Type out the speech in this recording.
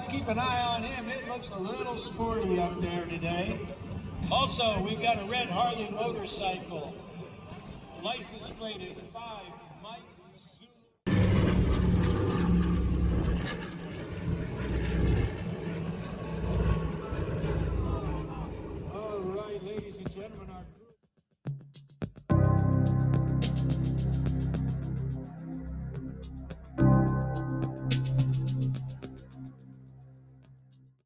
let's keep an eye on him. It looks a little sporty up there today. Also, we've got a red Harley motorcycle. License plate is 5 Mike Zulu. All right, ladies and gentlemen, our